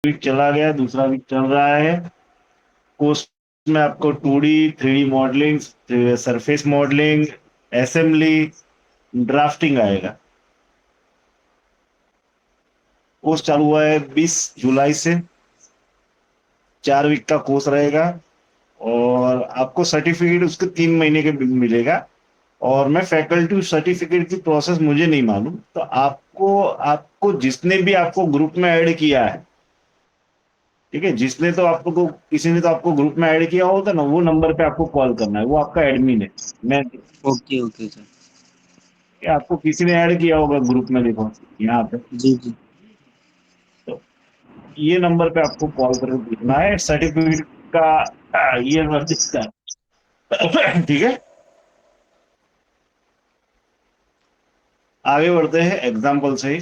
Week चला गया, दूसरा वीक चल रहा है। कोर्स में आपको 2D 3D modelling, surface modelling, assembly, drafting आएगा। कोर्स चालू हुआ है 20 जुलाई से। 4 वीक का कोर्स रहेगा। और आपको सर्टिफिकेट उसके 3 महीने के मिलेगा। और मैं फैकल्टी सर्टिफिकेट की प्रोसेस मुझे नहीं मालूम, तो आपको आपको जिसने भी आपको ग्रुप में ऐड किया है, ठीक है, जिसने तो आपको किसी ने तो आपको ग्रुप में ऐड किया होगा ना, वो नंबर पे आपको कॉल करना है, वो आपका एडमिन है। मैं ओके ओके सर। आपको किसी ने ऐड किया होगा ग्रुप में, देखो यहाँ पे। जी जी। तो ये नंबर पे आपको कॉल करके पूछना है सर्टिफिकेट का, ये इसका। ठीक है। आगे बढ़ते हैं एग्जाम्पल से ही।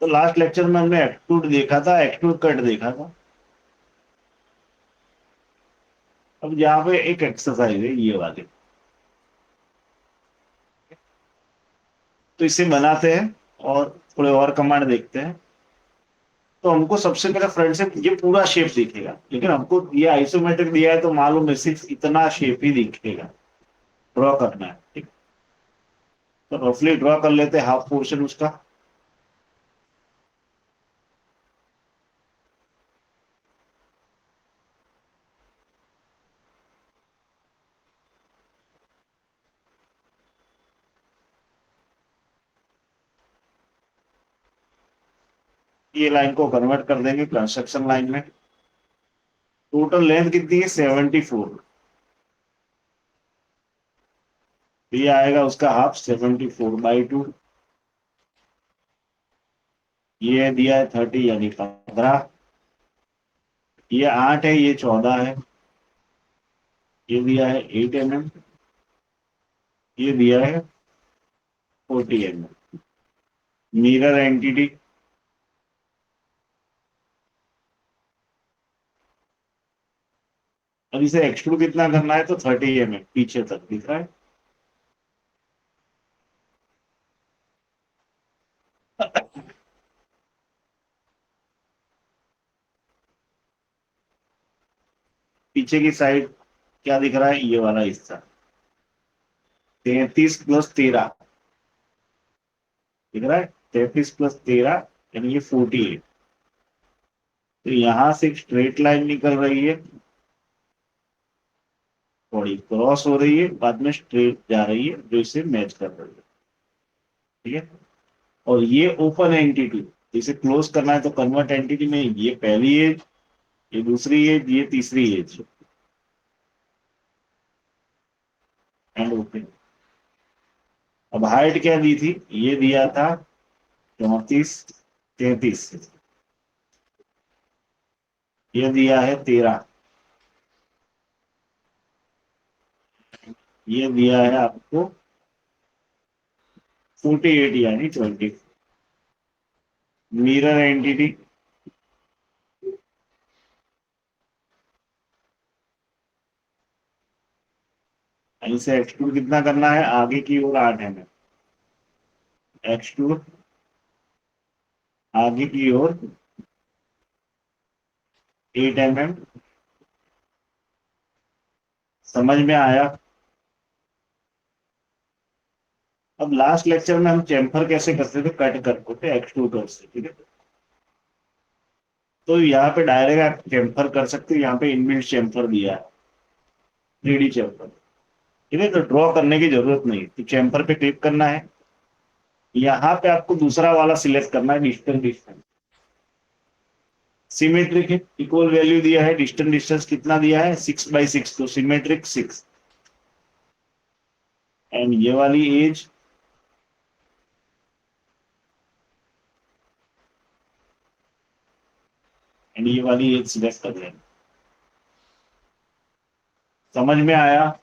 तो लास्ट लेक्चर में हमने एक्सट्रूड देखा था, एक्सट्रूड कट देखा था। अब यहाँ पे एक एक्सरसाइज है ये वाली। तो इसे बनाते हैं और थोड़े और कमांड देखते हैं। तो हमको सबसे पहले फ्रंट से ये पूरा शेप दिखेगा, लेकिन हमको ये आइसोमेट्रिक दिया है तो मालूम है सिर्फ इतना शेप ही दिखेगा। ड्रॉ करना है, ठीक। तो रफली ड्रॉ कर लेते हैं हाफ पोर्शन उसका। ये लाइन को कन्वर्ट कर देंगे कंस्ट्रक्शन लाइन में। टोटल लेंथ कितनी है? 74। ये आएगा उसका हाफ, 74/2। ये दिया है 30 यानी 15। ये 8 है, ये 14 है। ये दिया है 8 mm। ये दिया है 40 mm। Mirror entity. अब इसे एक्सट्रूड कितना करना है? तो 30 mm पीछे तक दिख रहा है। पीछे की साइड क्या दिख रहा है? ये वाला हिस्सा। 33 + 13 दिख रहा है। 33 + 13 यानी ये 48। तो यहां से एक स्ट्रेट लाइन निकल रही है, थोड़ी क्रॉस हो रही है, बाद में स्ट्रेट जा रही है, जो इसे मैच कर रही है। ठीक है। और ये ओपन एंटिटी, इसे क्लोज करना है तो कन्वर्ट एंटिटी में ये पहली एज, ये दूसरी एज, ये तीसरी एज। And open. अब हाइट क्या दी थी? ये दिया था 34 33। ये दिया है 13। ये दिया है आपको 48 यानी 20। Mirror entity. इसे एक्सट्रूड कितना करना है? आगे की ओर 8 mm। एक्सट्रूड आगे की ओर 8 mm। समझ में आया? अब लास्ट लेक्चर में हम चेम्फर कैसे करते थे? कट करते थे एक्सट्रूडर से, ठीक है। तो यहाँ पे डायरेक्ट आप चेम्फर कर सकते हो, यहाँ पे इनबिल्ट चेम्फर दिया है, 3D चेम्फर। ठीक है। तो ड्रॉ करने की जरूरत नहीं, तो चेम्फर पे क्लिक करना है। यहाँ पे आपको दूसरा वाला सिलेक्ट करना है, डिस्टेंस डिस्टेंस। सिमेट्रिक है, इक्वल वैल्यू दिया है, डिस्टेंस डिस्टेंस कितना दिया है? 6/6, तो सिमेट्रिक 6। एंड ये वाली एज, एंड ये वाली एज सिलेक्ट कर लेना। समझ में आया?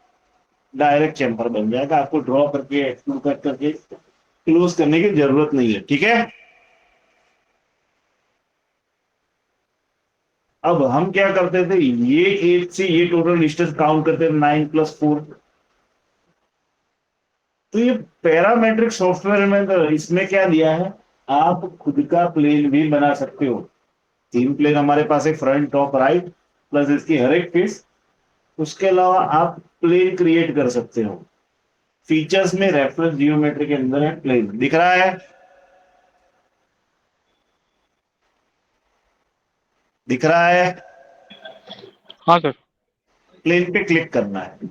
डायरेक्ट चेम्फर बन जाएगा, आपको ड्रॉ करके एक्सट्रूड कट करके क्लोज करने की जरूरत नहीं है, ठीक है। अब हम क्या करते थे? ये एज से ये टोटल डिस्टेंस काउंट करते थे, 9 + 4। तो ये पैरामेट्रिक सॉफ्टवेयर में तो इसमें क्या दिया है? आप खुद का प्लेन भी बना सकते हो। तीन प्लेन हमारे पास है, फ्रंट टॉप राइट प्लस इसकी हर एक फेस। उसके अलावा आप प्लेन क्रिएट कर सकते हो। फीचर्स में रेफरेंस जियोमेट्री के अंदर है प्लेन, दिख रहा है? दिख रहा है? हाँ सर। प्लेन पे क्लिक करना है।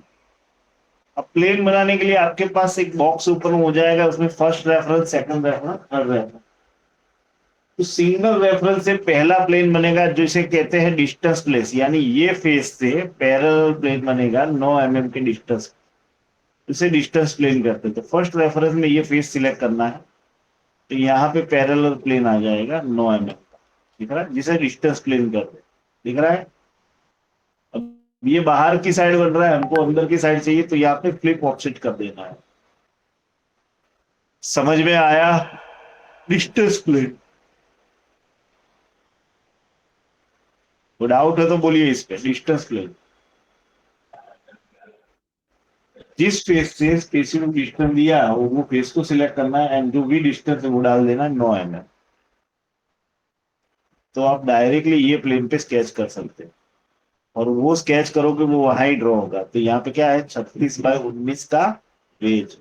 अब प्लेन बनाने के लिए आपके पास एक बॉक्स ओपन हो जाएगा, उसमें first reference, second reference, third reference. तो सिंगल रेफरेंस से पहला प्लेन बनेगा जिसे कहते हैं डिस्टेंस प्लेस, यानी ये फेस से पैरेलल प्लेन बनेगा 9 mm के डिस्टेंस, इसे डिस्टेंस प्लेन करते हैं। तो फर्स्ट रेफरेंस में ये फेस सिलेक्ट करना है, तो यहाँ पे पैरेलल प्लेन आ जाएगा 9 mm का, दिख रहा है, जिसे डिस्टेंस प्लेन करते हैं, दिख रहा है? अब ये बाहर की साइड बन रहा है, हमको अंदर की साइड चाहिए, तो यहाँ पे फ्लिप ऑफसेट कर देना है। समझ में आया? Distance plane. वो डाउट है तो बोलिए इस पे, डिस्टेंस प्लेन। जिस फेस से स्पेसिफिक डिस्टेंस दिया वो फेस को सिलेक्ट करना है, एंड जो भी डिस्टेंस है वो डाल देना 9 mm। तो आप डायरेक्टली ये प्लेन पे स्केच कर सकते हैं, और वो स्केच करोगे वो वहां ही ड्रॉ होगा। तो यहाँ पे क्या है, 36/19 का पेज,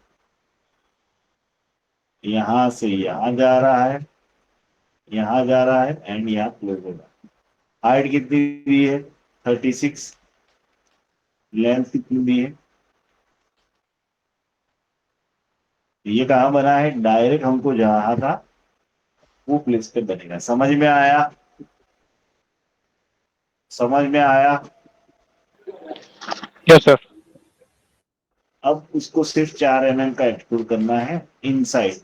यहां से यहां जा रहा है, यहां जा रहा है, एंड यहाँ क्लोज होगा। हाइट कितनी दी है? 36। लेंथ कितनी दी है? ये कहाँ बना है? डायरेक्ट हमको जहां था वो प्लेस पे बनेगा। समझ में आया? समझ में आया? Yes sir. अब उसको सिर्फ 4 mm का एक्सट्रूड करना है इनसाइड,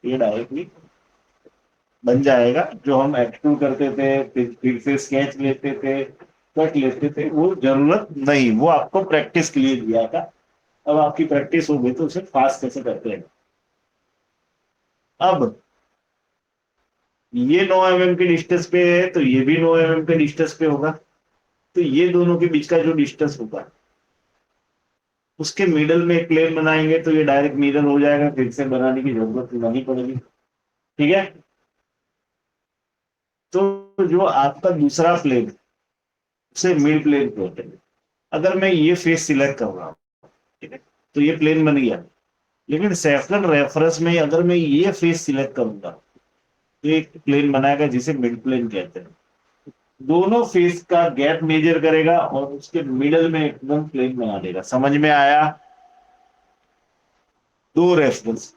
ये डायरेक्टली बन जाएगा। जो हम एक्सट्रूड करते थे, फिर से स्केच लेते थे, कट लेते थे, वो जरूरत नहीं, वो आपको प्रैक्टिस के लिए दिया था। अब आपकी प्रैक्टिस हो गई तो उसे फास्ट कैसे करते हैं। अब ये 9 mm के डिस्टेंस पे है, तो ये भी 9 mm के डिस्टेंस पे होगा। तो ये दोनों के बीच का जो डिस्टेंस होगा उसके मिडल में एक प्लेन बनाएंगे, तो ये डायरेक्ट मिरर हो जाएगा, फिर से बनाने की जरूरत नहीं पड़ेगी। ठीक है? तो जो आपका दूसरा प्लेन, उसे मिड प्लेन कहते हैं। अगर मैं ये फेस सिलेक्ट कर रहा हूँ, ठीक है, तो ये प्लेन बन गया। लेकिन सेकंड रेफरेंस में अगर मैं ये फेस सिलेक्ट करूंगा, तो एक प्लेन बनाएगा जिसे मिड प्लेन कहते हैं। दोनों फेस का गैप मेजर करेगा और उसके मिडल में एकदम प्लेन बना देगा। समझ में आया? दो रेफरेंस।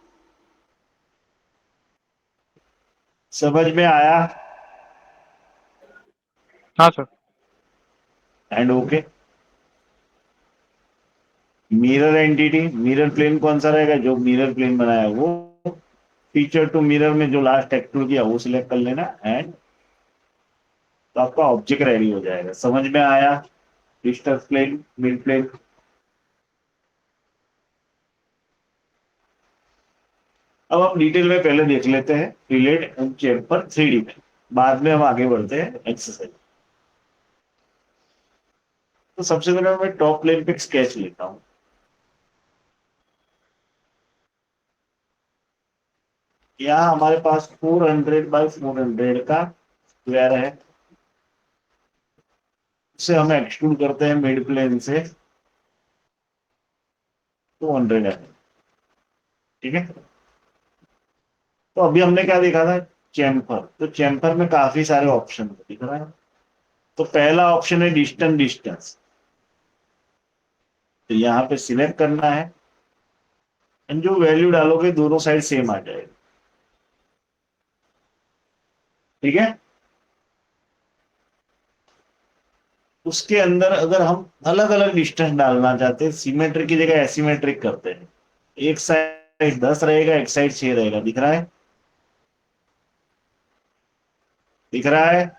समझ में आया? हाँ sir. And okay. Mirror entity, mirror plane कौन सा रहेगा? जो मिरर प्लेन बनाया वो। फीचर टू मिरर में जो लास्ट एक्सट्रूड किया वो सिलेक्ट कर लेना, एंड तो आपका ऑब्जेक्ट रेडी हो जाएगा। समझ में आया? Distance plane, mid plane. अब हम डिटेल में पहले देख लेते हैं रिलेट एंड चेम्पर 3D में, बाद में हम आगे बढ़ते हैं एक्सरसाइज। तो सबसे पहले मैं टॉप प्लेन पे स्केच लेता हूँ। यहाँ हमारे पास 400 by 400 का स्क्वायर है, उसे हम एक्सट्रूड करते हैं मिड प्लेन से 200 है। ठीक है? तो अभी हमने क्या देखा था? चैम्फर। तो चैम्फर में काफी सारे ऑप्शन दिख रहे हैं। तो पहला ऑप्शन है डिस्टेंस, डिस्टेंस। तो यहाँ पे सिलेक्ट करना है, एंड जो वैल्यू डालोगे दोनों साइड सेम आ जाएगा। ठीक है? उसके अंदर अगर हम अलग अलग डिस्टेंस डालना चाहते हैं, सिमेट्रिक की जगह एसिमेट्रिक करते हैं। एक साइड 10 रहेगा, एक साइड 6 रहेगा, दिख रहा है? दिख रहा है?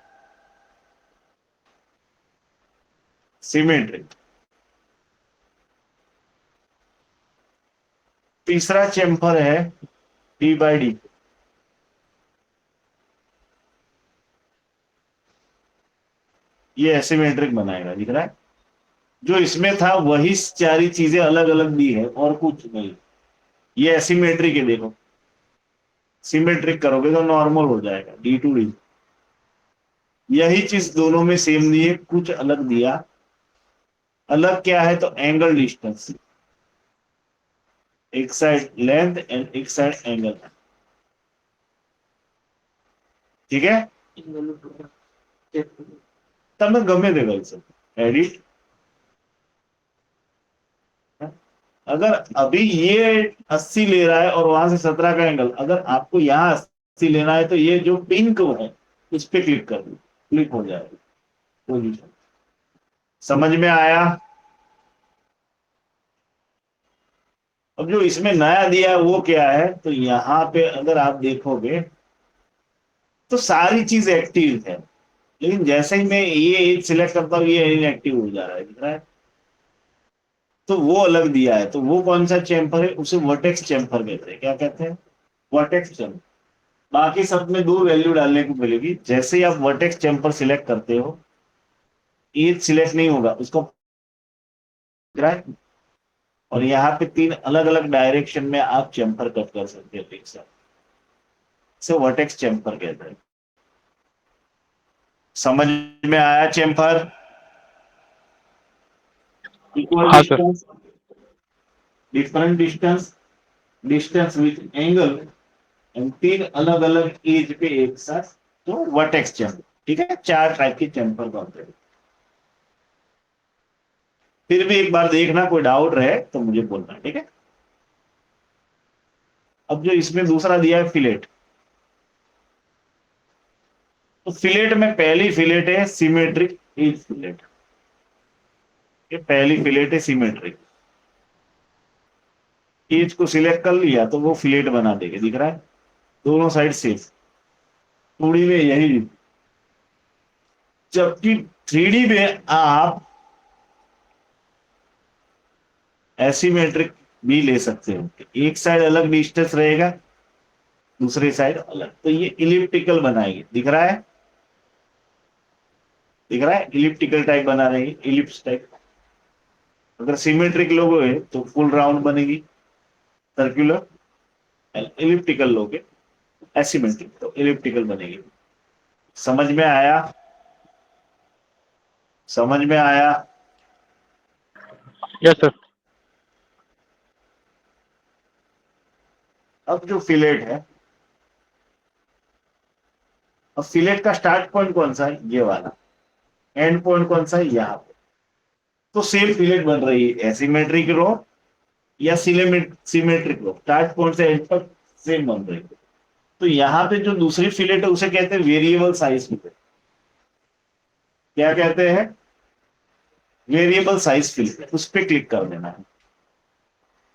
सिमेट्रिक। तीसरा चेम्फर है D/D। ये एसिमेट्रिक बनाएगा, दिख रहा है? जो इसमें था वही सारी चीजें अलग अलग दी है और कुछ नहीं। ये एसिमेट्रिक है, देखो। सिमेट्रिक करोगे तो नॉर्मल हो जाएगा, डी टू डी। यही चीज दोनों में सेम दिए, कुछ अलग दिया। अलग क्या है तो एंगल डिस्टेंस, एक साइड लेंथ एंड एक साइड एंगल। ठीक है, તમે ગમે તે કરી શકો एडिट। अगर अभी ये 80 ले रहा है और वहां से 17 का एंगल, अगर आपको यहाँ 80 लेना है तो ये जो पिंक है इस पे क्लिक कर दो, क्लिक हो जाएगा पोजीशन। समझ में आया? अब जो इसमें नया दिया है वो क्या है, तो यहाँ पे अगर आप देखोगे तो सारी चीज एक्टिव है, लेकिन जैसे ही मैं ये एज सिलेक्ट करता हूँ ये इनएक्टिव हो जा रहा है, दिख रहा है? तो वो अलग दिया है, तो वो कौन सा चैम्फर है, उसे वर्टेक्स चैम्फर कहते हैं। क्या कहते हैं? Vertex chamfer. बाकी सब में दो वैल्यू डालने को मिलेगी। जैसे ही आप वर्टेक्स चैम्फर सिलेक्ट करते हो, एज सिलेक्ट नहीं होगा उसको, और यहाँ पे तीन अलग अलग डायरेक्शन में आप चैम्फर कट कर सकते हो एक साथ, इसे वर्टेक्स चैम्फर कहते हैं। समझ में आया? चैम्फर इक्वल हाँ sir. Distance, different distance, distance with angle, and तीन अलग अलग एज पे एक साथ, तो वर्टेक्स चैम्फर। ठीक है, चार टाइप के चैम्फर बनते हैं। फिर भी एक बार देखना, कोई डाउट रहे तो मुझे बोलना, ठीक है? अब जो इसमें दूसरा दिया है फिलेट, तो फिलेट में पहली फिलेट है सिमेट्रिक एज फिलेट। ये पहली फिलेट है सिमेट्रिक। एज को सिलेक्ट कर लिया तो वो फिलेट बना देगा, दिख रहा है? दोनों साइड से टूडी में यही। जबकि थ्री में आप एसिमेट्रिक भी ले सकते हो, एक साइड अलग डिस्टेंस रहेगा, दूसरी साइड अलग, तो ये इलिप्टिकल बनाएगी, दिख रहा है? दिख रहा है? इलिप्टिकल टाइप बना रही है, इलिप्स टाइप। अगर सिमेट्रिक लोगे तो फुल राउंड बनेगी, सर्कुलर। इलिप्टिकल लोगे, एसिमेट्रिक, तो इलिप्टिकल बनेगी। समझ में आया? समझ में आया? Yes sir. अब जो फिलेट है, अब फिलेट का स्टार्ट पॉइंट कौन सा है? ये वाला। एंड पॉइंट कौन सा है? यहाँ पे। तो सेम फिलेट बन रही है, एसिमेट्रिक रो या सिमेट्रिक रो, स्टार्ट पॉइंट से एंड तक सेम बन रही है। तो यहाँ पे जो दूसरी फिलेट है उसे कहते हैं वेरिएबल साइज फिलेट। क्या कहते हैं? Variable size fillet. उस पर क्लिक कर देना है।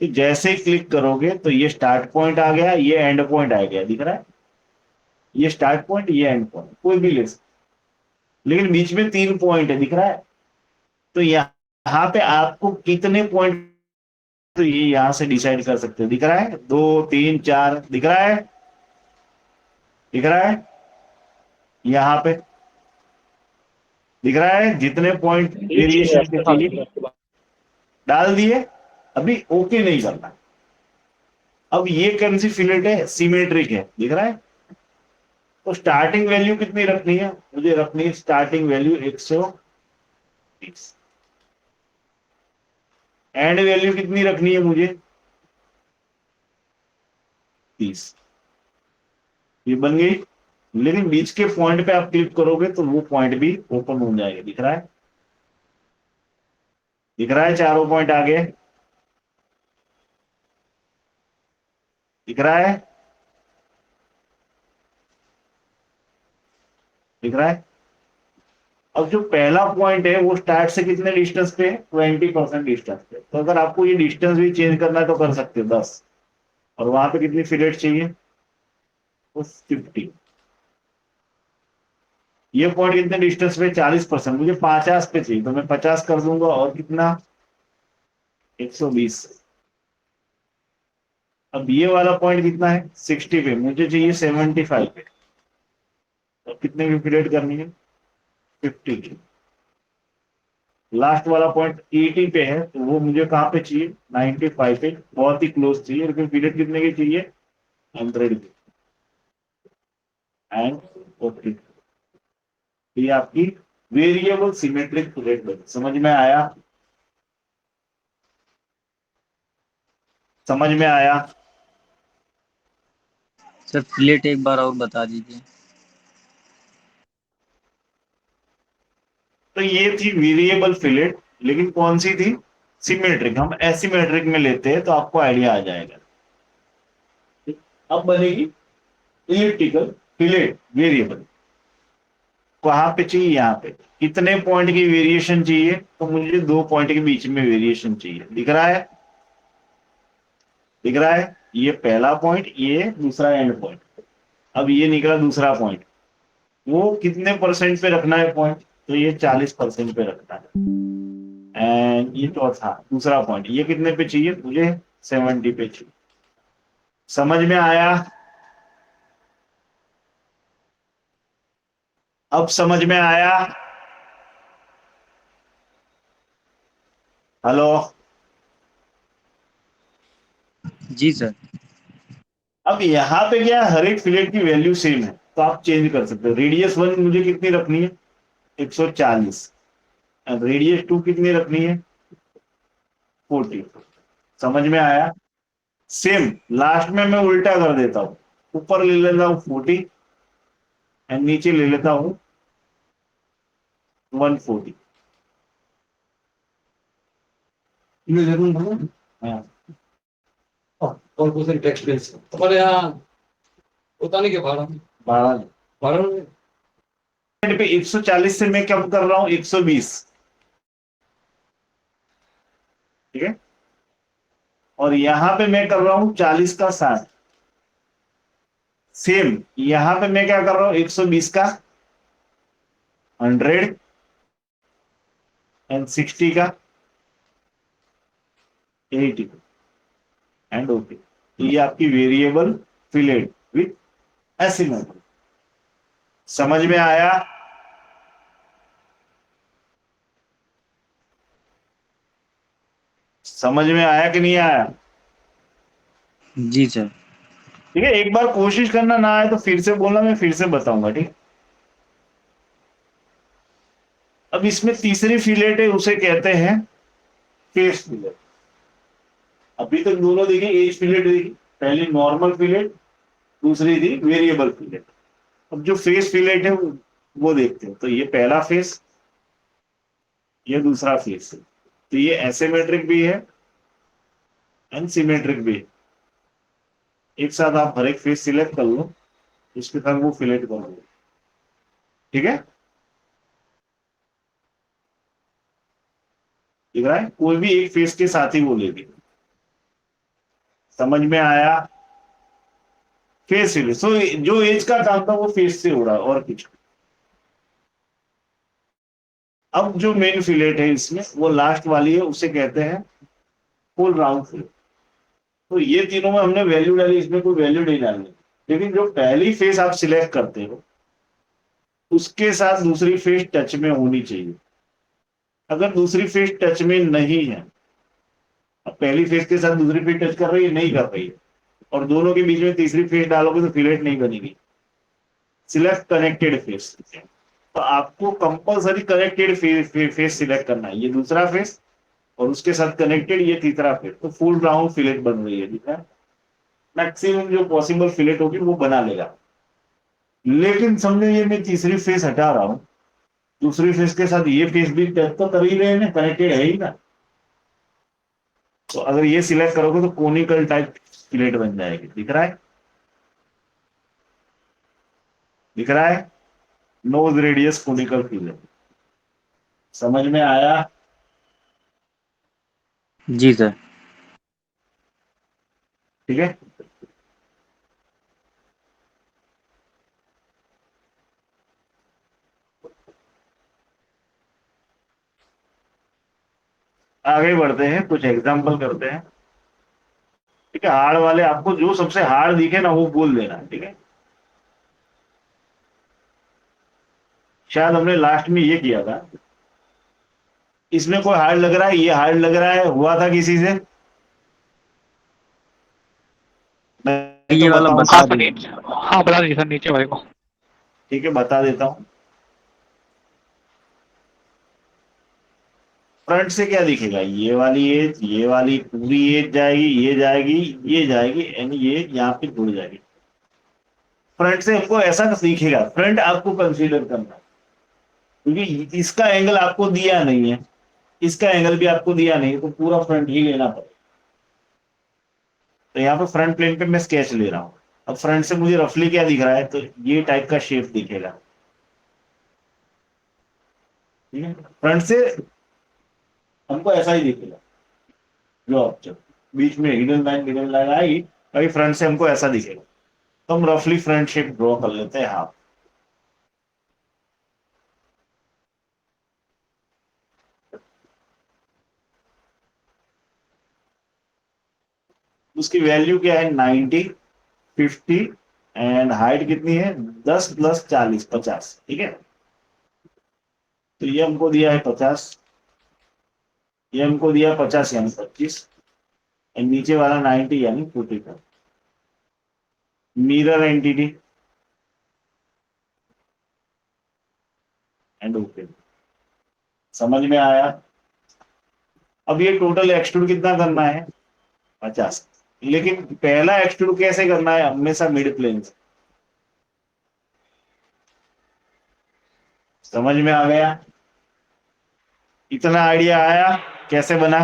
तो जैसे ही क्लिक करोगे तो ये स्टार्ट पॉइंट आ गया, ये एंड पॉइंट आ गया, दिख रहा है? ये स्टार्ट पॉइंट, ये एंड पॉइंट, कोई भी ले सकते, लेकिन बीच में तीन पॉइंट है, दिख रहा है? तो यहाँ पे आपको कितने पॉइंट, तो ये यहां से डिसाइड कर सकते हो, दिख रहा है? दो, तीन, चार, दिख रहा है? दिख रहा है? यहाँ पे दिख रहा है जितने पॉइंट वेरिएशन के चाहिए डाल दिए। अभी ओके नहीं करना। अब ये कौन सी फिलेट है? सिमेट्रिक है, दिख रहा है? तो स्टार्टिंग वैल्यू कितनी रखनी है? मुझे रखनी है स्टार्टिंग वैल्यू 120। एंड वैल्यू कितनी रखनी है मुझे? 30। ये बन गई। लेकिन बीच के पॉइंट पे आप क्लिक करोगे तो वो पॉइंट भी ओपन हो जाएगा, दिख रहा है? दिख रहा है? चारों पॉइंट आ गए, दिख रहा है? दिख रहा है? अब जो पहला पॉइंट है वो स्टार्ट से कितने डिस्टेंस पे है? 20% डिस्टेंस पे। तो अगर आपको ये डिस्टेंस भी चेंज करना है तो कर सकते हो, 10। और वहां पे कितनी फिलेट चाहिए? वो 50। ये पॉइंट कितने डिस्टेंस पे? 40%। मुझे 50 पे चाहिए तो मैं 50 कर दूंगा, और कितना? 120। अब ये वाला पॉइंट कितना है? 60 पे, मुझे चाहिए 75 पे। तो कितने की फिलेट करनी है? 50 की। लास्ट वाला पॉइंट 80 पे है, तो वो मुझे कहाँ पे चाहिए? 95 पे, बहुत ही क्लोज चाहिए, लेकिन पीरियड कितने की चाहिए? 100 की। And okay. ये आपकी वेरिएबल सिमेट्रिक फिलेट बनी। समझ में आया? समझ में आया? सर फिलेट एक बार और बता दीजिए। तो ये थी वेरिएबल फिलेट, लेकिन कौन सी थी? सिमेट्रिक। हम एसिमेट्रिक में लेते हैं तो आपको आइडिया आ जाएगा। अब बनेगी इलिप्टिकल फिलेट वेरिएबल। कहां पे चाहिए? यहाँ पे। कितने पॉइंट की वेरिएशन चाहिए? तो मुझे 2 पॉइंट के बीच में वेरिएशन चाहिए। दिख रहा है? दिख रहा है? ये पहला पॉइंट, ये दूसरा एंड पॉइंट। अब ये निकला दूसरा पॉइंट। वो कितने परसेंट पे रखना है पॉइंट? तो ये 40% पे रखना है। एंड ये चौथा दूसरा पॉइंट, ये कितने पे चाहिए मुझे? 70 पे चाहिए। समझ में आया? अब समझ में आया? हेलो? जी सर। अब यहाँ पे क्या है, हर एक फिलेट की वैल्यू सेम है, तो आप चेंज कर सकते हो। रेडियस 1 मुझे कितनी रखनी है? 140। अब रेडियस 2 कितनी रखनी है? 40। समझ में आया? सेम लास्ट में मैं उल्टा कर देता हूं। ऊपर ले लेता हूं 40 एंड नीचे ले लेता हूं 140। मैं जरूर हूँ। हाँ। और बहुत सारी टैक्स बेस हमारे यहाँ होता नहीं क्या भाड़ा 12 भाड़ा में पे 140 से मैं कम कर रहा हूं 120। ठीक है? और यहां पे मैं कर रहा हूं 40 का 60। सेम यहां पे मैं क्या कर रहा हूं? 120 का 100 एंड 60 का 80 एंड ओके। तो ये आपकी वेरिएबल फिलेट विथ एसिमेट्री। समझ में आया? समझ में आया कि नहीं आया? जी सर। ठीक है, एक बार कोशिश करना, ना आए तो फिर से बोलना, मैं फिर से बताऊंगा। ठीक है? अब इसमें तीसरी फिलेट है, उसे कहते हैं फेस फिलेट। अभी तक दोनों देखी, एज फिलेट देखी। पहली नॉर्मल फिलेट, दूसरी थी वेरिएबल फिलेट। अब जो फेस फिलेट है वो देखते हैं। तो ये पहला फेस, ये दूसरा फेस है। तो ये एसिमेट्रिक भी है एंड सिमेट्रिक भी है। एक साथ आप हर एक फेस सिलेक्ट कर लो, इसके साथ वो फिलेट कर लो। ठीक है? दिख रहा है? कोई भी एक फेस के साथ ही वो लेगी। समझ में आया? Face fillet. सो जो एज का काम था वो फेस से हो रहा है और कुछ। अब जो मेन फिलेट है इसमें, वो लास्ट वाली है, उसे कहते हैं फुल राउंड फिलेट। तो ये तीनों में हमने वैल्यू डाली, इसमें कोई वैल्यू नहीं डालनी। लेकिन जो पहली फेस आप सिलेक्ट करते हो, उसके साथ दूसरी फेस टच में होनी चाहिए। अगर दूसरी फेस टच में नहीं है, अब पहली फेस के साथ दूसरी फेस टच कर रही है, नहीं कर रही है, और दोनों के बीच में तीसरी फेस डालोगे तो फिलेट नहीं बनेगी। Select connected face. तो आपको कंपलसरी कनेक्टेड फेस सिलेक्ट करना है। ये दूसरा फेस और उसके साथ कनेक्टेड ये तीसरा फेस, तो फुल राउंड फिलेट बन रही है। ठीक है? मैक्सिमम जो पॉसिबल फिलेट होगी वो बना लेगा। लेकिन समझो ये मैं तीसरी फेस हटा रहा हूं, दूसरी फेस के साथ ये फेस भी टच तो कर ही रहे हैं ना, कनेक्टेड है ही ना। तो अगर ये सिलेक्ट करोगे तो कोनिकल टाइप फिलेट बन जाएगी। दिख रहा है? दिख रहा है? Nose radius conical fillet. समझ में आया? जी सर। ठीक है? आगे बढ़ते हैं, कुछ एग्जांपल करते हैं। ठीक है? हार्ड वाले आपको जो सबसे हार्ड दिखे ना वो बोल देना। ठीक है? शायद हमने लास्ट में ये किया था। इसमें कोई हार्ड लग रहा है? ये हार्ड लग रहा है? हुआ था किसी से? मैं तो ये वाला बताऊं? बता हाँ सर दीजिए। नीचे, हाँ बता दीजिए सर नीचे वाले को। ठीक है, बता देता हूँ। फ्रंट से क्या दिखेगा, ये वाली एज, ये वाली पूरी एज जाएगी, ये जाएगी, ये जाएगी, यानी ये यहाँ पे जुड़ जाएगी। फ्रंट से हमको ऐसा दिखेगा, फ्रंट आपको कंसीडर करना है, क्योंकि इसका एंगल आपको दिया नहीं है, इसका एंगल भी आपको दिया नहीं है, तो पूरा फ्रंट ही लेना पड़ेगा। तो यहाँ पे फ्रंट प्लेन पे मैं स्केच ले रहा हूँ। अब फ्रंट से मुझे रफली क्या दिख रहा है, तो ये टाइप का शेप दिखेगा। ठीक है, फ्रंट से हमको ऐसा ही दिखेगा, जो ऑब्जेक्ट बीच में हिडन लाइन आएगी, अभी फ्रंट से हमको ऐसा दिखेगा। तो हम रफली फ्रंट शेप ड्रॉ कर लेते हैं हाफ। उसकी वैल्यू क्या है, 90, 50, एंड हाइट कितनी है, 10 + 40, 50। ठीक है, तो ये हमको दिया है 50, ये हमको दिया 50 यानी 25, एंड नीचे वाला 90 यानी 40 का मिरर एंटिटी एंड ओके। समझ में आया। अब ये टोटल एक्सट्रूड कितना करना है, 50। लेकिन पहला एक्सट्रूड कैसे करना है, हमेशा मिड प्लेन से। समझ में आ गया, इतना आइडिया आया कैसे बना।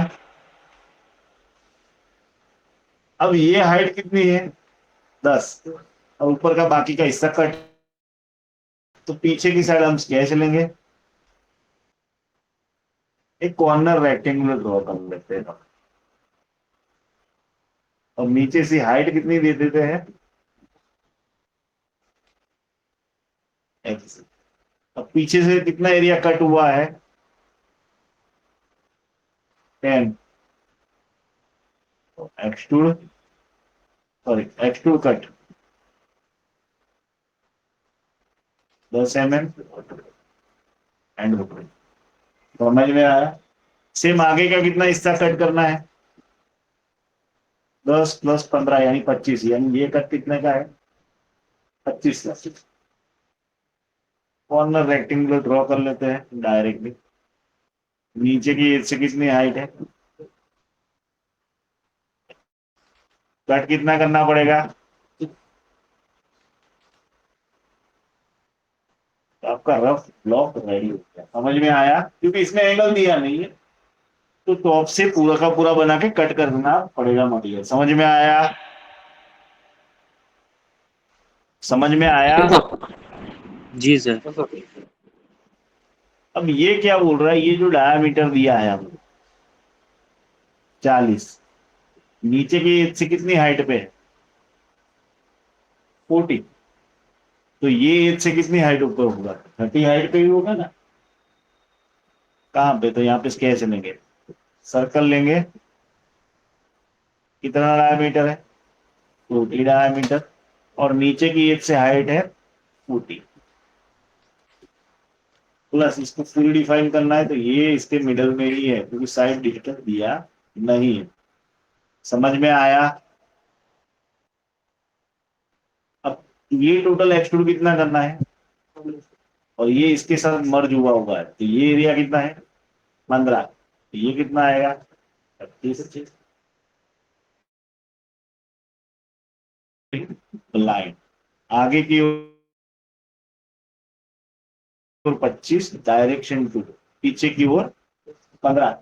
अब ये हाइट कितनी है, 10, और ऊपर का बाकी का हिस्सा कट, तो पीछे की साइड हम स्केच लेंगे, एक कॉर्नर रेक्टेंगुलर ड्रॉ कर लेते हैं। और नीचे से हाइट कितनी दे देते हैं, x। अब पीछे से कितना एरिया कट हुआ है, 10। Extrude, sorry extrude cut 10 mm and okay. समझ में आया। सेम आगे का कितना हिस्सा कट करना है, 10 + 15 यानी 25, यानी ये कट कितने का है, 25 का। कॉर्नर रेक्टेंगुलर ड्रॉ कर लेते हैं डायरेक्टली। नीचे की एज से कितनी हाइट है, कट कितना करना पड़ेगा, तो आपका रफ ब्लॉक रेडी हो गया। समझ में आया, क्योंकि इसमें एंगल दिया नहीं है, तो टॉप से पूरा का पूरा बना के कट करना पड़ेगा मटेरियल। समझ में आया, समझ में आया। Yes, sir. जी सर। Yes, sir. अब ये क्या बोल रहा है, ये जो डायामीटर दिया है हमने 40, नीचे की एज से कितनी हाइट पे है, 40, तो ये एज से कितनी हाइट ऊपर होगा, 30 हाइट पे ही होगा ना। कहाँ पे, तो यहाँ पे स्केच लेंगे, सर्कल लेंगे, कितना डायमीटर है, 40 डायमीटर, और नीचे की एज से हाइट है 40, प्लस इसको फुल डिफाइन करना है, तो ये इसके मिडल में ही है, क्योंकि साइड डिस्टेंस दिया नहीं है। समझ में आया। अब ये टोटल एक्सट्रूड कितना करना है, और ये इसके साथ मर्ज हुआ है, तो ये एरिया कितना है, 15, तो ये कितना आएगा, 25। लाइन आगे की ओर 25, डायरेक्शन टू, पीछे की ओर 15।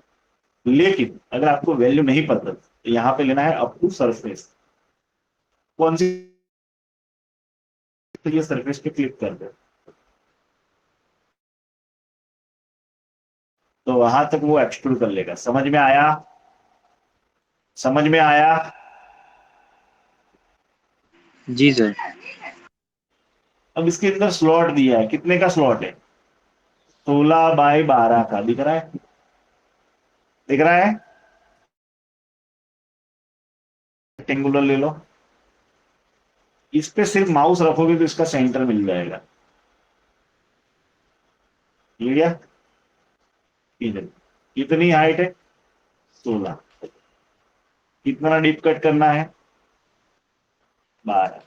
लेकिन अगर आपको वैल्यू नहीं पता, तो यहाँ पे लेना है अप टू सरफेस। कौन सी, तो ये सरफेस पे क्लिक कर दो, तो वहां तक वो एक्सट्रूड कर लेगा। समझ में आया, समझ में आया। जी सर। अब इसके अंदर स्लॉट दिया है, कितने का स्लॉट है, 16 × 12 का दिख रहा है, दिख रहा है। रेक्टेंगुलर ले लो, इस पे सिर्फ माउस रखोगे तो इसका सेंटर मिल जाएगा। मिल गया, इधर कितनी हाइट है, 16, कितना डीप कट करना है, 12।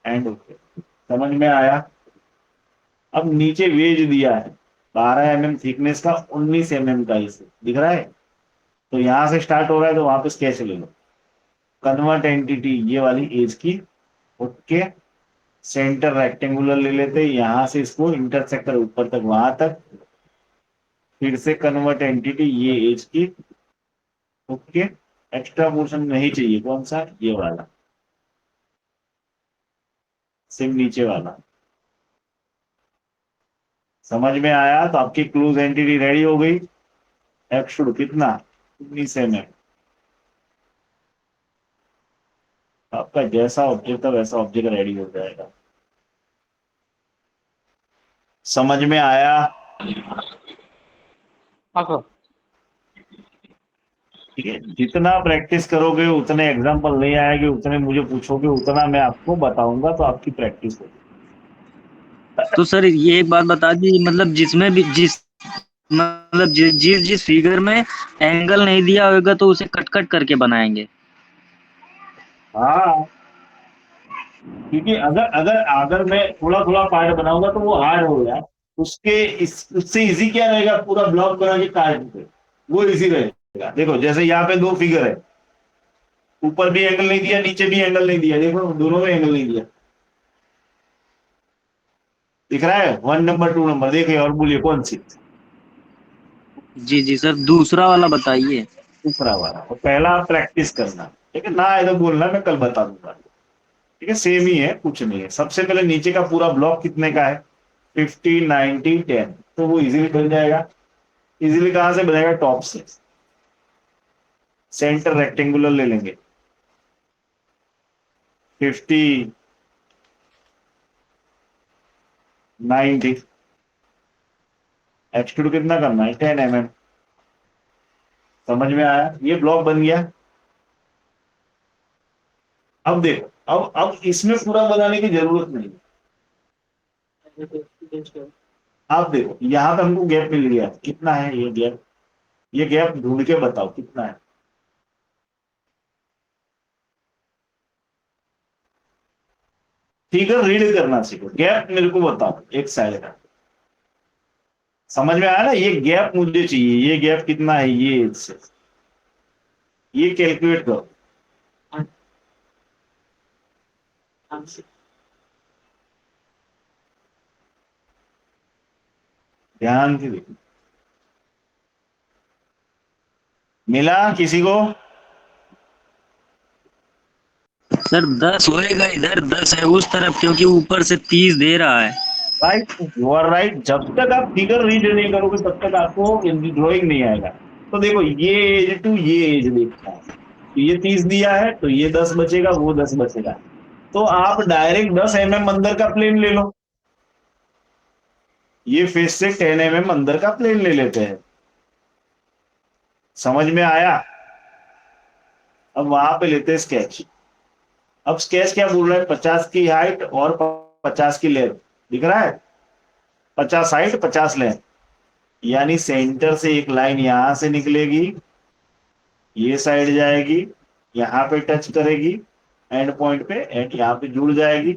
एंड ओके, समझ में आया। अब नीचे वेज दिया है 12 mm थिकनेस का, 19 mm का इसे दिख रहा है, तो यहां से स्टार्ट हो रहा है तो वहां पे स्केच ले लो। कन्वर्ट एंटिटी ये वाली एज की, ओके। सेंटर रेक्टेंगुलर ले लेते, यहां से इसको इंटरसेक्ट कर ऊपर तक वहां तक, फिर से कन्वर्ट एंटिटी ये एज की, ओके। एक्स्ट्रा पोर्शन नहीं चाहिए, कौन सा, ये वाला, सिर्फ नीचे वाला। समझ में आया, तो आपकी क्लोज एंटिटी रेडी हो गई। एक्सट्रूड कितना, 19 mm। आपका जैसा ऑब्जेक्ट था वैसा ऑब्जेक्ट रेडी हो जाएगा। समझ में आया। हाँ सर। ठीक है, जितना प्रैक्टिस करोगे उतने एग्जाम्पल नहीं आएंगे, उतने मुझे पूछोगे, उतना मैं आपको बताऊंगा, तो आपकी प्रैक्टिस होगी। तो सर ये एक बात बता दी, मतलब जिसमें भी जिस मतलब जिस जिस फिगर में एंगल नहीं दिया होगा तो उसे कट कट करके बनाएंगे। हाँ, क्योंकि अगर अगर अगर मैं थोड़ा थोड़ा पार्ट बनाऊंगा तो वो हार्ड हो गया। उससे इजी क्या रहेगा, पूरा ब्लॉक बना के काट दे, वो इजी रहेगा। देखो जैसे यहाँ पे दो फिगर है, ऊपर भी एंगल नहीं दिया, नीचे भी एंगल नहीं दिया, देखो दोनों में एंगल नहीं दिया, दिख रहा है 1 नंबर 2 नंबर, देखिए और बोलिए कौन सी। जी जी सर, दूसरा वाला बताइए। दूसरा वाला, और पहला प्रैक्टिस करना, ठीक है ना, इधर बोलना मैं कल बता दूंगा। ठीक है, सेम ही है, कुछ नहीं है। सबसे पहले नीचे का पूरा ब्लॉक कितने का है, 50 90 10, तो वो इजीली बन जाएगा। इजीली कहां से बनेगा, टॉप से। सेंटर रेक्टेंगुलर ले लेंगे, 50 90। एक्सट्रूड कितना करना है, 10 mm। समझ में आया, ये ब्लॉक बन गया। अब देखो, अब इसमें पूरा बनाने की जरूरत नहीं। आप देखो यहाँ पे हमको गैप मिल गया, कितना है ये गैप, ये गैप ढूंढ के बताओ कितना है। फिगर रीड करना सीखो, गैप मेरे को बताओ एक साइड का। समझ में आया ना, ये गैप मुझे चाहिए, ये गैप कितना है ये इससे, ये कैलकुलेट करो। ध्यान से देखो, मिला किसी को। सर 10 होएगा, इधर 10 है उस तरफ, क्योंकि ऊपर से 30 दे रहा है। Right, you are right. जब तक आप फिगर रीड नहीं करोगे तब तक आपको ड्राइंग नहीं आएगा। तो देखो ये एज टू ये एज देखना है, तो ये 30 दिया है, तो ये 10 बचेगा, वो 10 बचेगा। तो आप डायरेक्ट 10 mm अंदर का प्लेन ले लो, ये फेस से 10 mm अंदर का प्लेन ले लेते हैं। समझ में आया। अब वहां पे लेते हैं स्केच। अब स्केच क्या बोल रहा है, 50 की हाइट और 50 की लेंथ, दिख रहा है, 50 हाइट 50 लेंथ। यानी सेंटर से एक लाइन यहां से निकलेगी, ये साइड जाएगी, यहां पे टच करेगी एंड पॉइंट पे, एंड यहां पे जुड़ जाएगी।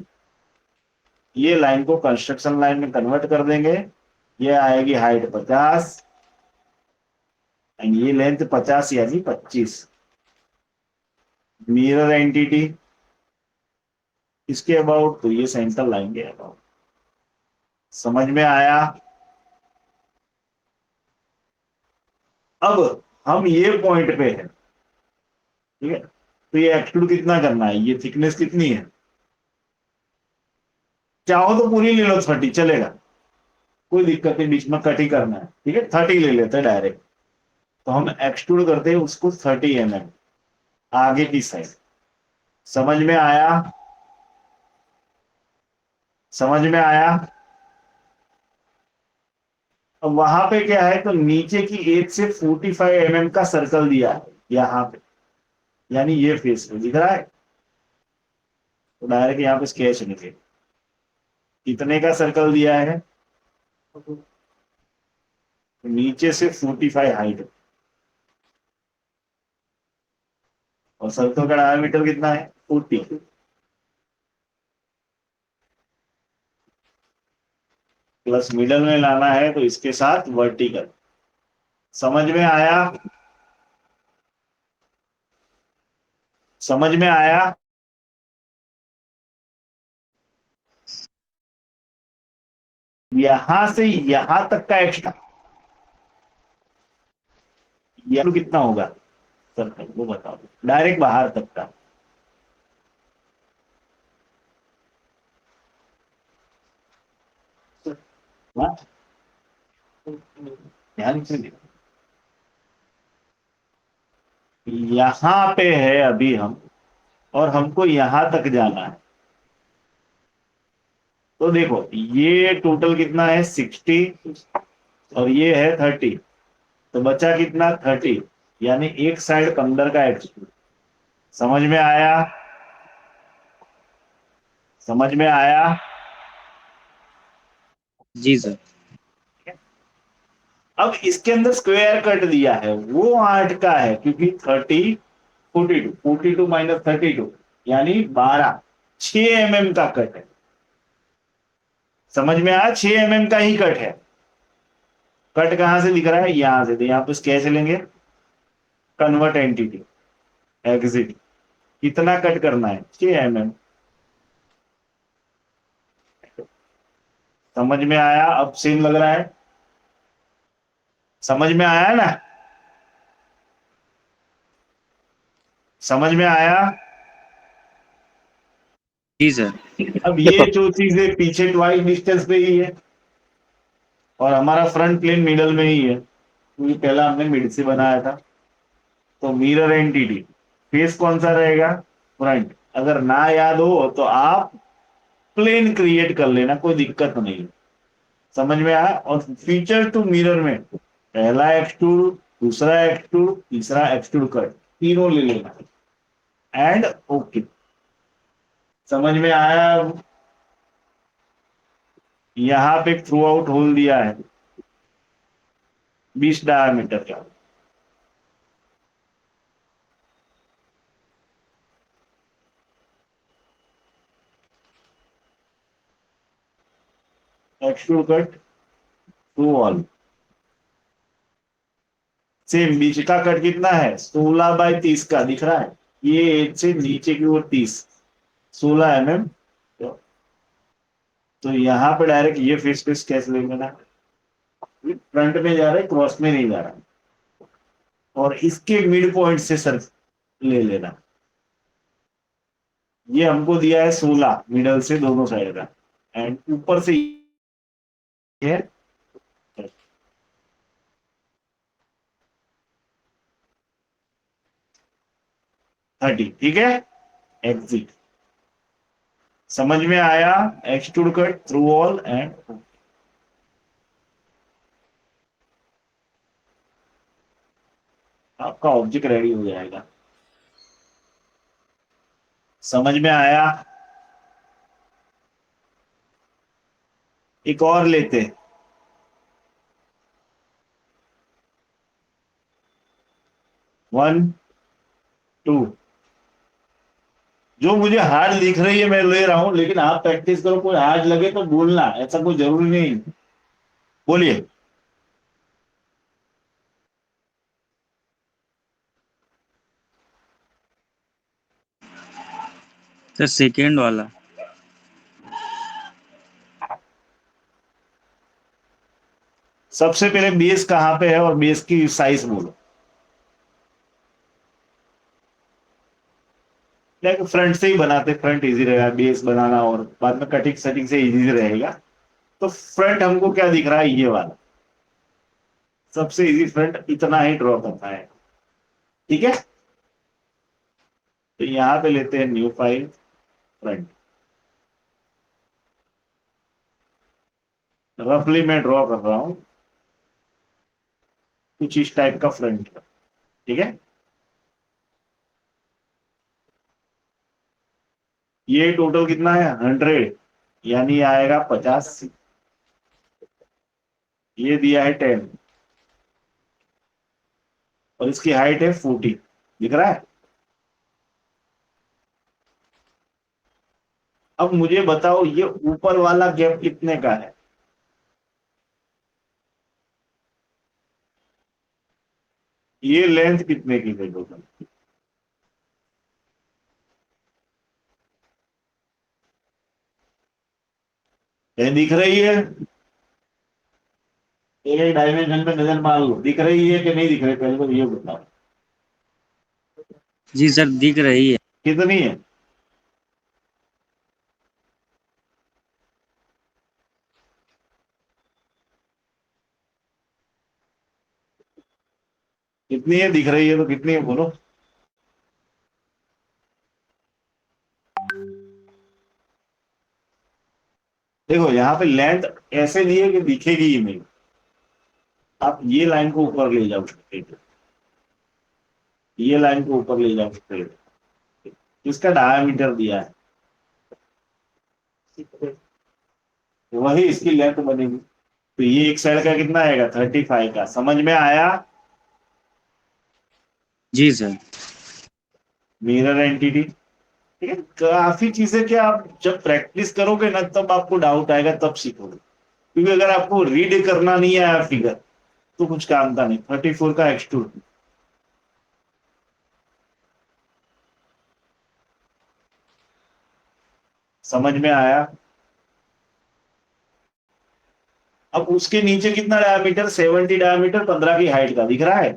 ये लाइन को कंस्ट्रक्शन लाइन में कन्वर्ट कर देंगे, ये आएगी हाइट 50 एंड ये लेंथ 50 यानी 25। मिरर एंटिटी इसके अबाउट, तो ये सेंटर लाइन के अबाउट। समझ में आया। अब हम ये पॉइंट पे है, ठीक है, तो ये एक्सट्रूड कितना करना है, ये थिकनेस कितनी है, चाहो तो पूरी ले लो 30 चलेगा, कोई दिक्कत नहीं, बीच में कट ही करना है, ठीक है, 30 ले लेते हैं डायरेक्ट। तो हम एक्सट्रूड करते हैं उसको 30 mm आगे की साइड। समझ में आया, समझ में आया। अब वहां पे क्या है, तो नीचे की एज से 45 mm का सर्कल दिया है यहाँ पे, यानी ये फेस पे दिख रहा है, तो डायरेक्ट यहाँ पे स्केच लिखे, कितने का सर्कल दिया है, तो नीचे से 45 हाइट, और सर्कल का डायमीटर कितना है, 40। प्लस मिडल में लाना है तो इसके साथ वर्टिकल। समझ में आया? समझ में आया? यहां से यहां तक का एक्स्ट्रा ये कितना होगा सर, वो बताओ डायरेक्ट बाहर तक का। हाँ? ध्यान से देखो, यहां पे है अभी हम, और हमको यहां तक जाना है। तो देखो ये टोटल कितना है 60, और ये है 30, तो बचा कितना 30, यानी एक साइड 15 का एक्स्ट्रा। समझ में आया? समझ में आया? जी सर। अब इसके अंदर स्क्वायर कट दिया है, वो 8 का है, क्योंकि 30 42, 42 माइनस 32 यानी 12, 6 mm का कट है। समझ में आया? 6 mm का ही कट है। कट कहां से दिख रहा है? यहां से। तो यहां पर कैसे लेंगे? Convert entity, exit. कितना कट करना है? 6 mm। समझ में आया? अब सेम लग रहा है? समझ में आया ना? समझ में आया? जी सर। अब ये जो चीज है पीछे ट्वाइस डिस्टेंस पे ही है, और हमारा फ्रंट प्लेन मिडल में ही है, क्योंकि पहला हमने मिड से बनाया था। तो मिरर एंटिटी फेस कौन सा रहेगा? फ्रंट। अगर ना याद हो तो आप प्लेन क्रिएट कर लेना, कोई दिक्कत नहीं। समझ में आया? और फीचर टू मिरर में पहला एक्सट्रूड, दूसरा एक्सट्रूड, तीसरा एक्सट्रूड कट, तीनों ले लेना एंड ओके। समझ में आया? यहां पे थ्रू आउट होल दिया है 20 डायमीटर का। Extrude cut through all, same. बीच का कट कितना है? 16/30 का दिख रहा है, ये एज से नीचे की ओर 30, 16 mm। तो यहाँ पे डायरेक्ट ये फेस पे स्केच लेंगे ना, फ्रंट में जा रहा है, क्रॉस में नहीं जा रहा, और इसके मिड पॉइंट से सर ले लेना। ये हमको दिया है 16 मिडल से दोनों साइड का, एंड ऊपर से ये 30, ठीक है। एग्जिट। समझ में आया? Extrude cut through all and आपका ऑब्जेक्ट रेडी हो जाएगा। समझ में आया? एक और लेते हैं। 1 2, जो मुझे हार्ड दिख रही है मैं ले रहा हूं, लेकिन आप प्रैक्टिस करो, कोई हार्ड लगे तो बोलना, ऐसा कोई जरूरी नहीं। बोलिए। सर सेकेंड वाला। सबसे पहले बेस कहां पे है और बेस की साइज बोलो। लाइक फ्रंट से ही बनाते, फ्रंट इजी रहेगा बेस बनाना, और बाद में कटिंग सेटिंग से इजी रहेगा। तो फ्रंट हमको क्या दिख रहा है? ये वाला सबसे इजी फ्रंट इतना ही ड्रॉ करना है, ठीक है। तो यहां पे लेते हैं न्यू फाइल, फ्रंट। रफली मैं ड्रॉ कर रहा हूं कुछ इस टाइप का फ्रंट, ठीक है। ये टोटल कितना है? 100, यानी आएगा 50। ये दिया है 10, और इसकी हाइट है 40, दिख रहा है। अब मुझे बताओ ये ऊपर वाला गैप कितने का है? ये लेंथ कितने की है टोटल? ये दिख रही है? एक डायमेंशन पे नजर मार लो, दिख रही है कि नहीं दिख रही, पहले तो ये बताओ। जी सर दिख रही है। कितनी है? कितनी है? दिख रही है तो कितनी है बोलो। देखो यहाँ पे लेंथ ऐसे दी है कि दिखेगी ही नहीं। आप ये लाइन को ऊपर ले जाओ straight। ये लाइन को ऊपर ले जाओ straight। इसका डायमीटर दिया है, वही इसकी लेंथ बनेगी। तो ये एक साइड का कितना आएगा? 35 का। समझ में आया? जी सर। Mirror entity. ठीक है, काफी चीजें क्या आप जब प्रैक्टिस करोगे ना तब आपको डाउट आएगा, तब सीखोगे। क्योंकि अगर आपको रीड करना नहीं आया फिगर तो कुछ काम का नहीं। 34 का एक्सट्रूड। समझ में आया? अब उसके नीचे कितना डायमीटर? 70 डायमीटर, 15 की हाइट का दिख रहा है।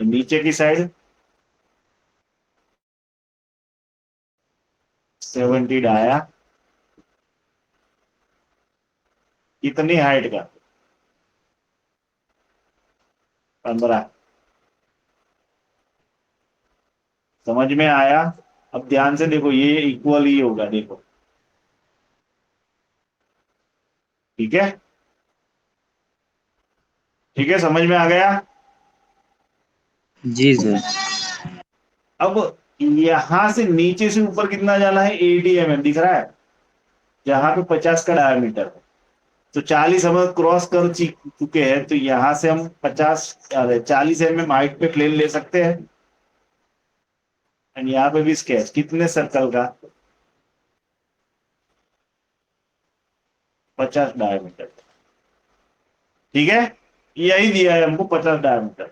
तो नीचे की साइड 70 डाया, कितनी हाइट का? 15। समझ में आया? अब ध्यान से देखो, ये इक्वल ही होगा, देखो। ठीक है? ठीक है, समझ में आ गया? जी सर। अब यहां से नीचे से ऊपर कितना जाना है? 80 mm दिख रहा है, जहां पे 50 का डायमीटर है। तो 40 हम क्रॉस कर चुके हैं, तो यहां से हम 40 mm हाइट पे प्लेन ले सकते हैं। एंड यहाँ पे भी स्केच कितने सर्कल का? 50 डायमीटर। ठीक है, यही दिया है हमको 50 डायमीटर,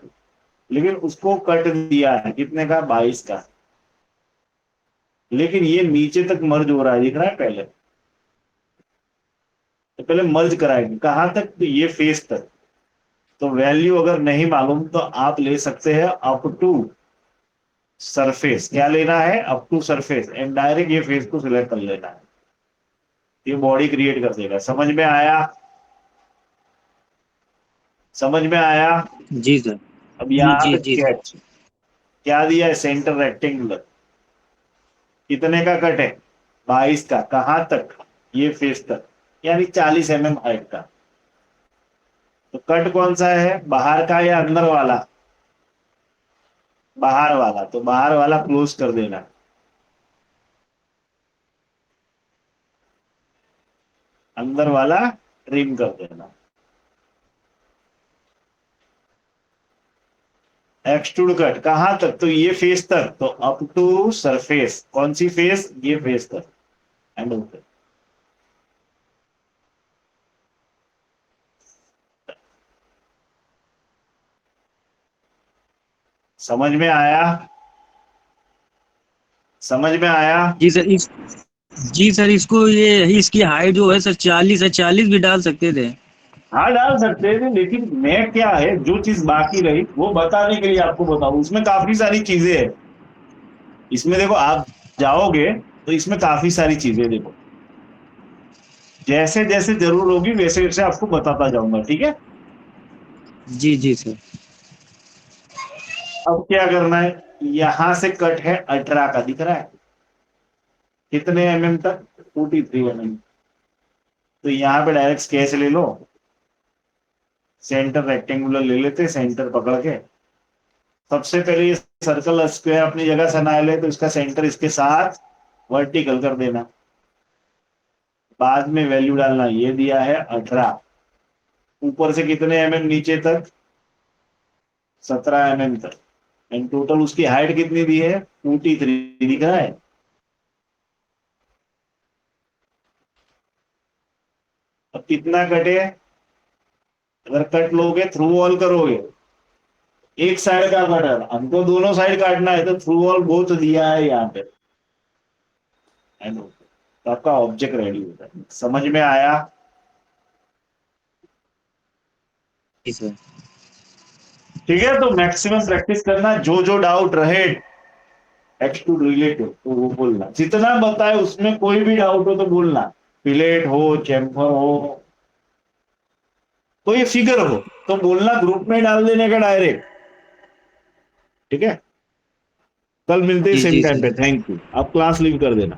लेकिन उसको कट दिया है कितने का? 22 का। लेकिन ये नीचे तक मर्ज हो रहा है, दिख रहा है पहले? तो पहले मर्ज कराएंगे कहां तक? तो ये फेस तक। तो वैल्यू अगर नहीं मालूम तो आप ले सकते हैं अप टू सरफेस। क्या लेना है? Up to surface, and direct ये फेस को सिलेक्ट कर लेना है। ये बॉडी क्रिएट कर देगा। समझ में आया? समझ में आया? जी सर। अब जी यहाँ जी पे जी सर। स्केच क्या दिया है? Centre rectangular. कितने का कट है? 22 का। कहां तक? ये फेस तक, यानी 40 mm हाइट का। तो कट कौन सा है? बाहर का या अंदर वाला? बाहर वाला। तो बाहर वाला क्लोज कर देना। अंदर वाला ट्रिम कर देना। एक्सट्रूड कट कहां तक? तो ये फेस तक। तो अप टू सरफेस। कौन सी फेस? ये फेस तक, एंड ओके। समझ में आया? समझ में आया? जी सर इस जी सर इसको ये इसकी हाइट जो है सर 40 है, 40 भी डाल सकते थे। हाँ डाल सकते हैं, लेकिन मैं क्या है, जो चीज बाकी रही वो बताने के लिए आपको बताऊं। उसमें काफी सारी चीजें हैं। इसमें देखो, आप जाओगे तो इसमें काफी सारी चीजें देखो, जैसे जैसे जरूर होगी वैसे वैसे आपको बताता जाऊंगा। ठीक है? जी जी सर। अब क्या करना है? यहां से कट है 18 का, दिख रहा है? कितने तक? 43 mm। तो यहाँ पे डायरेक्ट स्केच ले लो, सेंटर रेक्टेंगुलर ले लेते, सेंटर पकड़ के। सबसे पहले ये सर्कल स्क्वायर अपनी जगह से ना ले, तो इसका सेंटर इसके साथ वर्टिकल कर देना। बाद में वैल्यू डालना। ये दिया है 18। ऊपर से कितने नीचे तक? 17 तक। एंड टोटल उसकी हाइट कितनी दी है? 43 दिख रहा है। अब कितना कटे? अगर कट लोगे, थ्रू वॉल करोगे, एक साइड का कटर, हमको दोनों साइड काटना है तो थ्रू ऑल बोथ दिया है यहाँ पे, है ना? तो आपका ऑब्जेक्ट रेडी होता है। समझ में आया? जी सर। ठीक है, तो मैक्सिमम प्रैक्टिस करना, जो जो डाउट रहे एक्स टू रिलेटिव तो वो बोलना, जितना बताए उसमें कोई भी डाउट हो तो बोलना, फिलेट हो, चैम्फर हो, तो ये फिगर हो तो बोलना, ग्रुप में डाल देने का डायरेक्ट। ठीक है, कल मिलते हैं जी सेम जी टाइम सर। पे। थैंक यू, आप क्लास लीव कर देना।